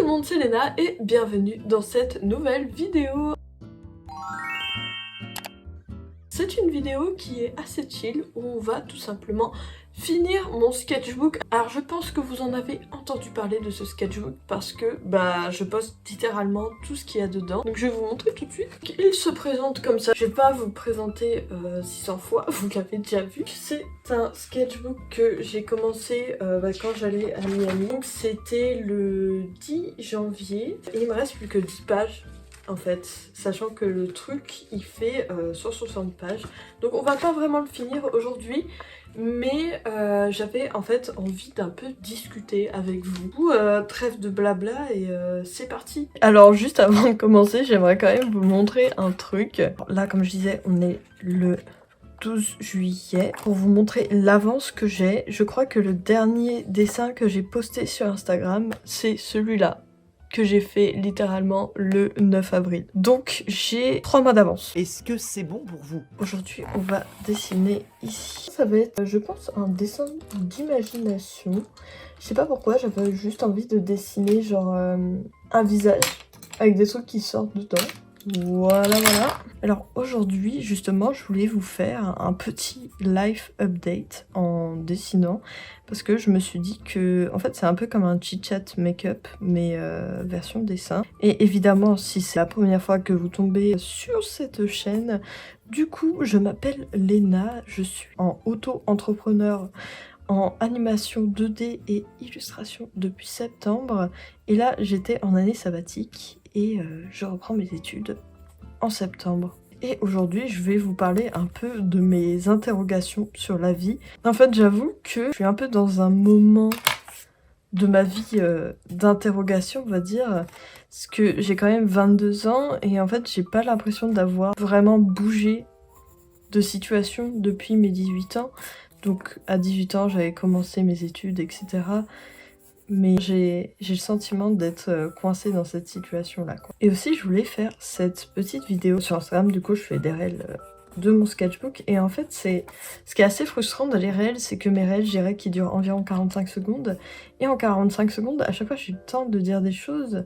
tout le monde, c'est Léna et bienvenue dans cette nouvelle vidéo. C'est une vidéo qui est assez chill où on va tout simplement finir mon sketchbook. Alors je pense que vous en avez entendu parler de ce sketchbook parce que je poste littéralement tout ce qu'il y a dedans. Donc je vais vous montrer tout de suite. Il se présente comme ça. Je vais pas vous le présenter 600 fois, vous l'avez déjà vu. C'est un sketchbook que j'ai commencé quand j'allais à Miami. Donc c'était le 10 janvier. Et il me reste plus que 10 pages. En fait, sachant que le truc il fait 160 pages, donc on va pas vraiment le finir aujourd'hui, mais j'avais en fait envie d'un peu discuter avec vous. Trêve de blabla et c'est parti. Alors juste avant de commencer, j'aimerais quand même vous montrer un truc. Là, comme je disais, on est le 12 juillet. Pour vous montrer l'avance que j'ai, je crois que le dernier dessin que j'ai posté sur Instagram, c'est celui-là, que j'ai fait littéralement le 9 avril. Donc j'ai 3 mois d'avance. Est-ce que c'est bon pour vous? Aujourd'hui, on va dessiner ici. Ça va être, je pense, un dessin d'imagination. Je sais pas pourquoi, j'avais juste envie de dessiner genre un visage avec des trucs qui sortent dedans. Voilà. Alors aujourd'hui, justement, je voulais vous faire un petit life update en dessinant parce que je me suis dit que, en fait, c'est un peu comme un chit-chat make-up, mais version dessin. Et évidemment, si c'est la première fois que vous tombez sur cette chaîne, du coup, je m'appelle Léna, je suis en auto-entrepreneur en animation 2D et illustration depuis septembre. Et là, j'étais en année sabbatique et je reprends mes études en septembre. Et aujourd'hui, je vais vous parler un peu de mes interrogations sur la vie. En fait, j'avoue que je suis un peu dans un moment de ma vie d'interrogation, on va dire, parce que j'ai quand même 22 ans et en fait, j'ai pas l'impression d'avoir vraiment bougé de situation depuis mes 18 ans. Donc à 18 ans, j'avais commencé mes études, etc. Mais j'ai le sentiment d'être coincée dans cette situation-là, quoi. Et aussi, je voulais faire cette petite vidéo sur Instagram. Du coup, je fais des réels de mon sketchbook. Et en fait, c'est ce qui est assez frustrant dans les réels, c'est que mes réels, je dirais qu'ils durent environ 45 secondes. Et en 45 secondes, à chaque fois, j'ai le temps de dire des choses,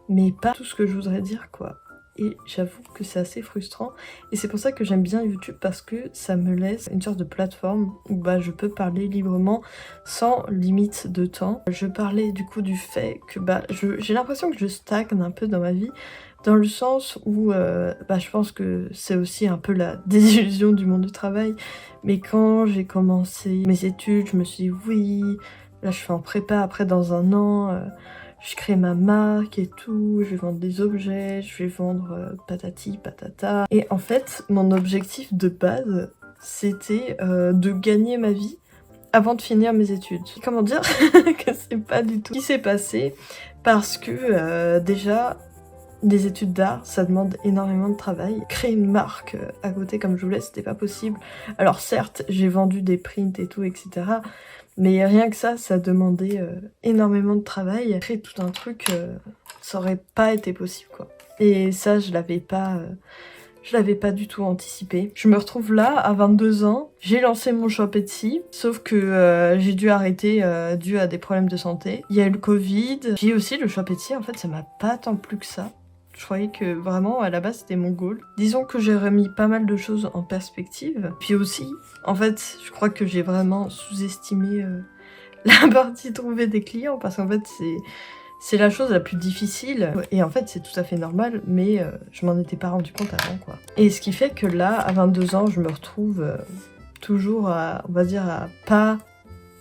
mais pas tout ce que je voudrais dire, quoi. Et j'avoue que c'est assez frustrant. Et c'est pour ça que j'aime bien YouTube, parce que ça me laisse une sorte de plateforme où je peux parler librement sans limite de temps. Je parlais du coup du fait que j'ai l'impression que je stagne un peu dans ma vie, dans le sens où je pense que c'est aussi un peu la désillusion du monde du travail. Mais quand j'ai commencé mes études, je me suis dit oui, là je suis en prépa, après dans un an... je crée ma marque et tout, je vais vendre des objets, je vais vendre patati patata. Et en fait, mon objectif de base, c'était de gagner ma vie avant de finir mes études. Comment dire que c'est pas du tout ce qui s'est passé, parce que déjà, les études d'art, ça demande énormément de travail. Créer une marque à côté comme je voulais, c'était pas possible. Alors certes, j'ai vendu des prints et tout, etc. Mais rien que ça demandait énormément de travail. Créer tout un truc, ça aurait pas été possible, quoi. Et ça, je l'avais pas du tout anticipé. Je me retrouve là, à 22 ans, j'ai lancé mon shop Etsy, sauf que j'ai dû arrêter dû à des problèmes de santé. Il y a eu le Covid. J'ai aussi le shop Etsy, en fait, ça m'a pas tant plu que ça. Je croyais que vraiment, à la base, c'était mon goal. Disons que j'ai remis pas mal de choses en perspective. Puis aussi, en fait, je crois que j'ai vraiment sous-estimé la partie trouver des clients, parce qu'en fait, c'est la chose la plus difficile. Et en fait, c'est tout à fait normal, mais je m'en étais pas rendu compte avant, quoi. Et ce qui fait que là, à 22 ans, je me retrouve toujours à, on va dire, à pas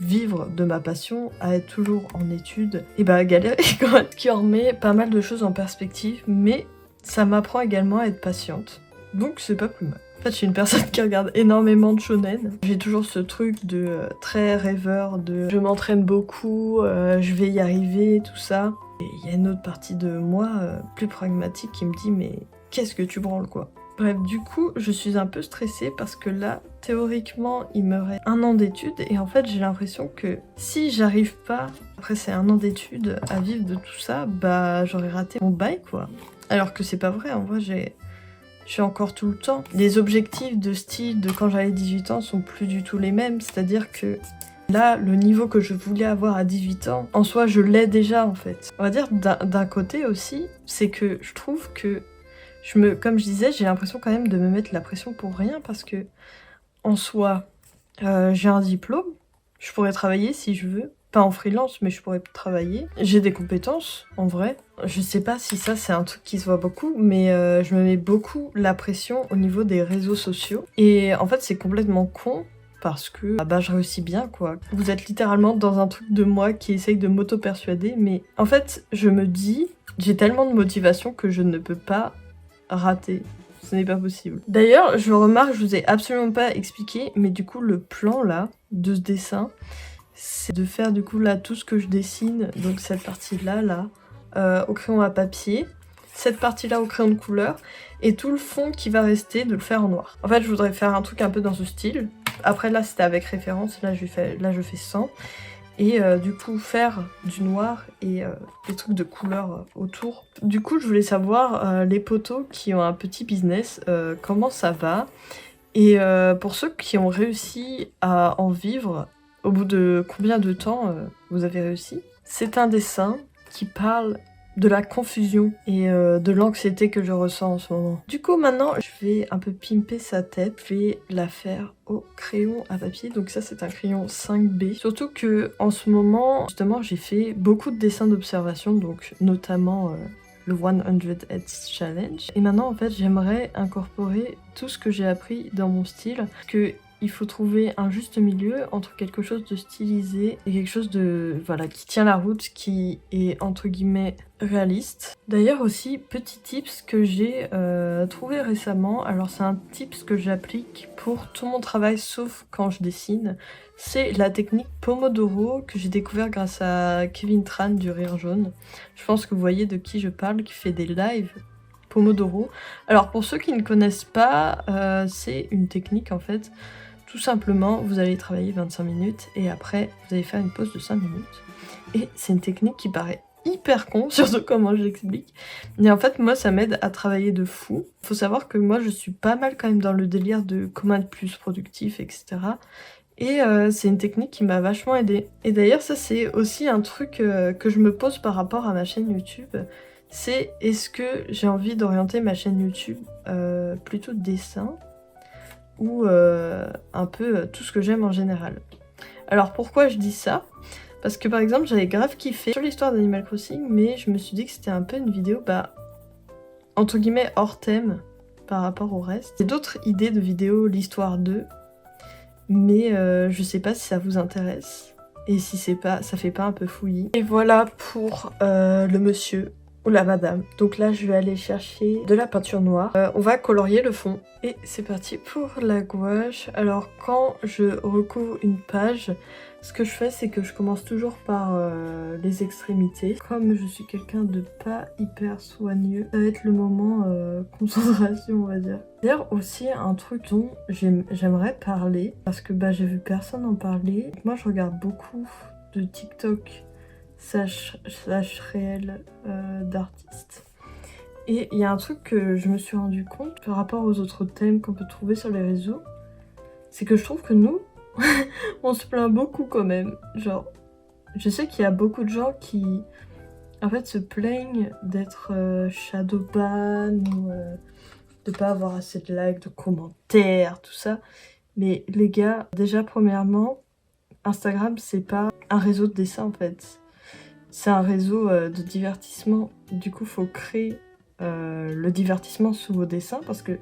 vivre de ma passion, à être toujours en études, et galérer quand même, qui remet pas mal de choses en perspective, mais ça m'apprend également à être patiente, donc c'est pas plus mal. En fait, je suis une personne qui regarde énormément de shonen. J'ai toujours ce truc de très rêveur, de je m'entraîne beaucoup, je vais y arriver, tout ça. Et il y a une autre partie de moi, plus pragmatique, qui me dit mais qu'est-ce que tu branles, quoi. Bref, du coup, je suis un peu stressée parce que là, théoriquement, il me reste 1 an d'études et en fait, j'ai l'impression que si j'arrive pas, après ces 1 an d'études, à vivre de tout ça, j'aurais raté mon bail, quoi. Alors que c'est pas vrai, en vrai, je suis encore tout le temps. Les objectifs de style de quand j'avais 18 ans sont plus du tout les mêmes, c'est-à-dire que Là, le niveau que je voulais avoir à 18 ans, en soi, je l'ai déjà en fait. On va dire d'un côté aussi, c'est que je trouve que comme je disais, j'ai l'impression quand même de me mettre la pression pour rien parce que en soi, j'ai un diplôme, je pourrais travailler si je veux. Pas en freelance, mais je pourrais travailler. J'ai des compétences, en vrai. Je sais pas si ça, c'est un truc qui se voit beaucoup, mais je me mets beaucoup la pression au niveau des réseaux sociaux. Et en fait, c'est complètement con, parce que bah, je réussis bien, quoi. Vous êtes littéralement dans un truc de moi qui essaye de m'auto-persuader, mais en fait, je me dis, j'ai tellement de motivation que je ne peux pas rater. Ce n'est pas possible. D'ailleurs, je remarque, je vous ai absolument pas expliqué, mais du coup, le plan, là, de ce dessin, c'est de faire du coup là tout ce que je dessine, donc cette partie-là, au crayon à papier, cette partie-là au crayon de couleur, et tout le fond qui va rester, de le faire en noir. En fait, je voudrais faire un truc un peu dans ce style. Après là, c'était avec référence, là je fais sans. Et du coup, faire du noir et des trucs de couleur autour. Du coup, je voulais savoir, les potos qui ont un petit business, comment ça va. Et pour ceux qui ont réussi à en vivre, au bout de combien de temps vous avez réussi? C'est un dessin qui parle de la confusion et de l'anxiété que je ressens en ce moment. Du coup, maintenant, je vais un peu pimper sa tête. Je vais la faire au crayon à papier. Donc ça, c'est un crayon 5B. Surtout que en ce moment, justement, j'ai fait beaucoup de dessins d'observation, donc notamment le 100 Heads Challenge. Et maintenant, en fait, j'aimerais incorporer tout ce que j'ai appris dans mon style, que il faut trouver un juste milieu entre quelque chose de stylisé et quelque chose de voilà qui tient la route, qui est entre guillemets réaliste. D'ailleurs aussi, petit tips que j'ai trouvé récemment, alors c'est un tips que j'applique pour tout mon travail sauf quand je dessine, c'est la technique Pomodoro que j'ai découvert grâce à Kevin Tran du Rire Jaune. Je pense que vous voyez de qui je parle, qui fait des lives Pomodoro. Alors pour ceux qui ne connaissent pas, c'est une technique en fait. Tout simplement, vous allez travailler 25 minutes et après, vous allez faire une pause de 5 minutes. Et c'est une technique qui paraît hyper con, surtout comment je l'explique. Mais en fait, moi, ça m'aide à travailler de fou. Faut savoir que moi, je suis pas mal quand même dans le délire de comment être plus productif, etc. Et c'est une technique qui m'a vachement aidée. Et d'ailleurs, ça, c'est aussi un truc que je me pose par rapport à ma chaîne YouTube. C'est est-ce que j'ai envie d'orienter ma chaîne YouTube plutôt dessin ou un peu tout ce que j'aime en général. Alors pourquoi je dis ça? Parce que par exemple j'avais grave kiffé sur l'histoire d'Animal Crossing, mais je me suis dit que c'était un peu une vidéo entre guillemets hors thème par rapport au reste. J'ai d'autres idées de vidéos l'histoire 2, mais je sais pas si ça vous intéresse et si c'est pas, ça fait pas un peu fouillis. Et voilà pour le monsieur ou la madame. Donc là, je vais aller chercher de la peinture noire. On va colorier le fond. Et c'est parti pour la gouache. Alors, quand je recouvre une page, ce que je fais, c'est que je commence toujours par les extrémités. Comme je suis quelqu'un de pas hyper soigneux, ça va être le moment concentration, on va dire. D'ailleurs, aussi, un truc dont j'aimerais parler, parce que j'ai vu personne en parler. Moi, je regarde beaucoup de TikTok slash réel d'artistes. Et il y a un truc que je me suis rendu compte par rapport aux autres thèmes qu'on peut trouver sur les réseaux, c'est que je trouve que nous, on se plaint beaucoup quand même. Genre, je sais qu'il y a beaucoup de gens qui, en fait, se plaignent d'être shadowban ou de pas avoir assez de likes, de commentaires, tout ça. Mais les gars, déjà, premièrement, Instagram, c'est pas un réseau de dessin en fait. C'est un réseau de divertissement. Du coup, faut créer le divertissement sous vos dessins parce que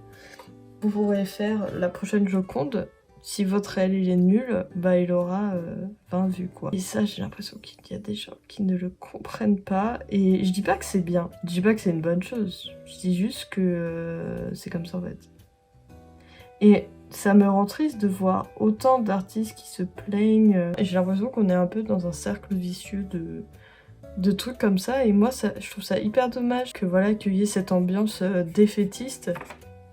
vous pourrez faire la prochaine Joconde. Si votre réel il est nul, il aura 20 vues quoi. Et ça, j'ai l'impression qu'il y a des gens qui ne le comprennent pas. Et je dis pas que c'est bien, je dis pas que c'est une bonne chose. Je dis juste que c'est comme ça en fait. Et ça me rend triste de voir autant d'artistes qui se plaignent. Et j'ai l'impression qu'on est un peu dans un cercle vicieux de trucs comme ça. Et moi, je trouve ça hyper dommage que voilà, qu'il y ait cette ambiance défaitiste.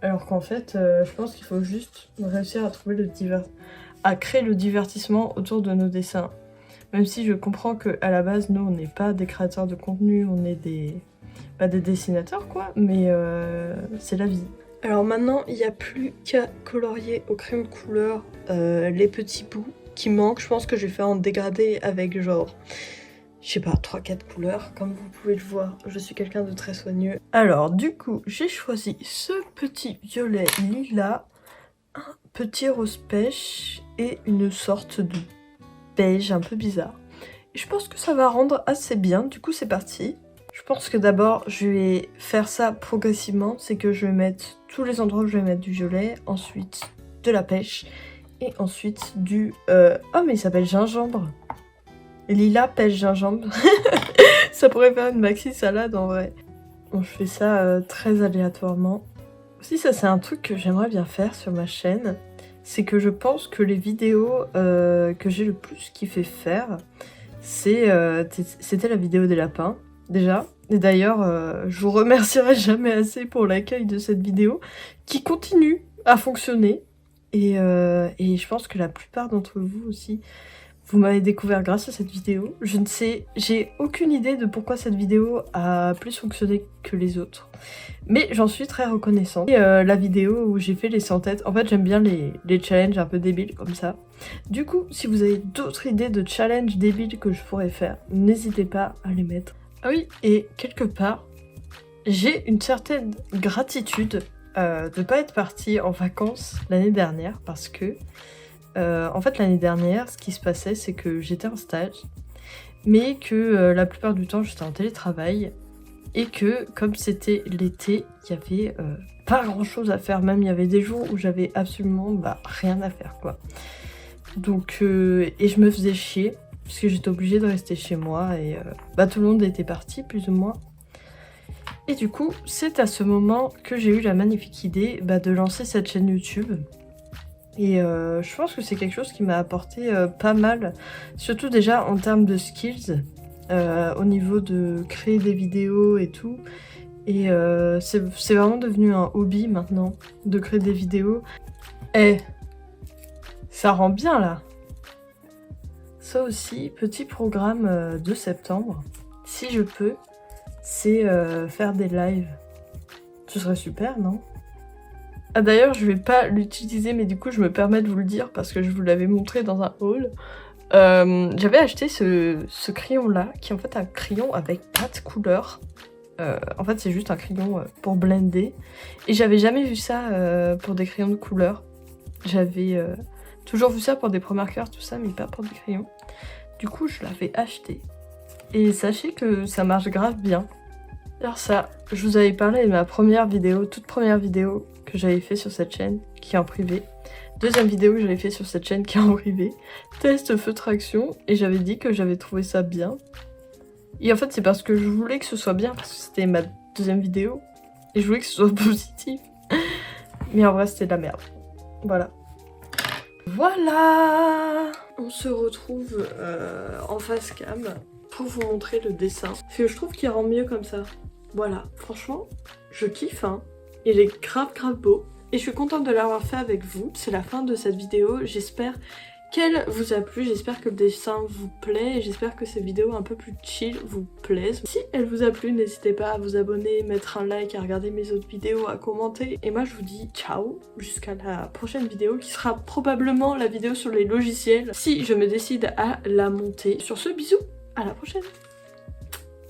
Alors qu'en fait, je pense qu'il faut juste réussir à trouver à créer le divertissement autour de nos dessins. Même si je comprends qu'à la base, nous, on n'est pas des créateurs de contenu, on est des dessinateurs, quoi. Mais c'est la vie. Alors maintenant, il n'y a plus qu'à colorier au crayon de couleur les petits bouts. qui manque. Je pense que je vais faire en dégradé avec genre, je sais pas, 3-4 couleurs. Comme vous pouvez le voir, je suis quelqu'un de très soigneux. Alors du coup, j'ai choisi ce petit violet lilas, un petit rose pêche et une sorte de beige un peu bizarre. Et je pense que ça va rendre assez bien, du coup c'est parti. Je pense que d'abord je vais faire ça progressivement, c'est que je vais mettre tous les endroits où je vais mettre du violet, ensuite de la pêche et ensuite du... Oh mais il s'appelle gingembre. Lilas pêche gingembre. Ça pourrait faire une maxi salade en vrai. Bon, je fais ça très aléatoirement. Aussi ça c'est un truc que j'aimerais bien faire sur ma chaîne, c'est que je pense que les vidéos que j'ai le plus kiffé faire, c'était la vidéo des lapins, déjà. Et d'ailleurs, je vous remercierai jamais assez pour l'accueil de cette vidéo, qui continue à fonctionner. Et je pense que la plupart d'entre vous aussi, vous m'avez découvert grâce à cette vidéo. Je ne sais, j'ai aucune idée de pourquoi cette vidéo a plus fonctionné que les autres. Mais j'en suis très reconnaissante. Et la vidéo où j'ai fait les 100 têtes, en fait j'aime bien les challenges un peu débiles comme ça. Du coup, si vous avez d'autres idées de challenges débiles que je pourrais faire, n'hésitez pas à les mettre. Ah oui, et quelque part, j'ai une certaine gratitude de pas être partie en vacances l'année dernière parce que en fait l'année dernière, ce qui se passait c'est que j'étais en stage, mais que la plupart du temps j'étais en télétravail. Et que, comme c'était l'été, il y avait pas grand chose à faire. Même il y avait des jours où j'avais absolument rien à faire, quoi. Donc, et je me faisais chier, parce que j'étais obligée de rester chez moi. Et tout le monde était parti, plus ou moins. Et du coup, c'est à ce moment que j'ai eu la magnifique idée de lancer cette chaîne YouTube. Et je pense que c'est quelque chose qui m'a apporté pas mal. Surtout déjà en termes de skills. Au niveau de créer des vidéos et tout. Et c'est vraiment devenu un hobby maintenant, de créer des vidéos. Eh, ça rend bien là. Ça aussi, petit programme de septembre, si je peux, c'est faire des lives. Ce serait super, non? Ah d'ailleurs, je vais pas l'utiliser, mais du coup je me permets de vous le dire parce que je vous l'avais montré dans un haul. J'avais acheté ce crayon là, qui est en fait un crayon avec pas de couleur. En fait c'est juste un crayon pour blender. Et j'avais jamais vu ça pour des crayons de couleur. J'avais toujours vu ça pour des pro-marqueurs, tout ça, mais pas pour des crayons. Du coup je l'avais acheté. Et sachez que ça marche grave bien. Alors ça, je vous avais parlé de ma première vidéo, toute première vidéo que j'avais fait sur cette chaîne, qui est en privé. Deuxième vidéo que j'avais fait sur cette chaîne qui est en privé, test feu traction, et j'avais dit que j'avais trouvé ça bien. Et en fait c'est parce que je voulais que ce soit bien, parce que c'était ma deuxième vidéo, et je voulais que ce soit positif. Mais en vrai c'était de la merde. Voilà. Voilà. On se retrouve en face cam pour vous montrer le dessin. Parce que je trouve qu'il rend mieux comme ça. Voilà, franchement, je kiffe, hein. Il est grave beau. Et je suis contente de l'avoir fait avec vous. C'est la fin de cette vidéo. J'espère qu'elle vous a plu. J'espère que le dessin vous plaît. Et j'espère que ces vidéos un peu plus chill vous plaisent. Si elle vous a plu, n'hésitez pas à vous abonner, mettre un like, à regarder mes autres vidéos, à commenter. Et moi, je vous dis ciao jusqu'à la prochaine vidéo qui sera probablement la vidéo sur les logiciels si je me décide à la monter. Sur ce, bisous, à la prochaine.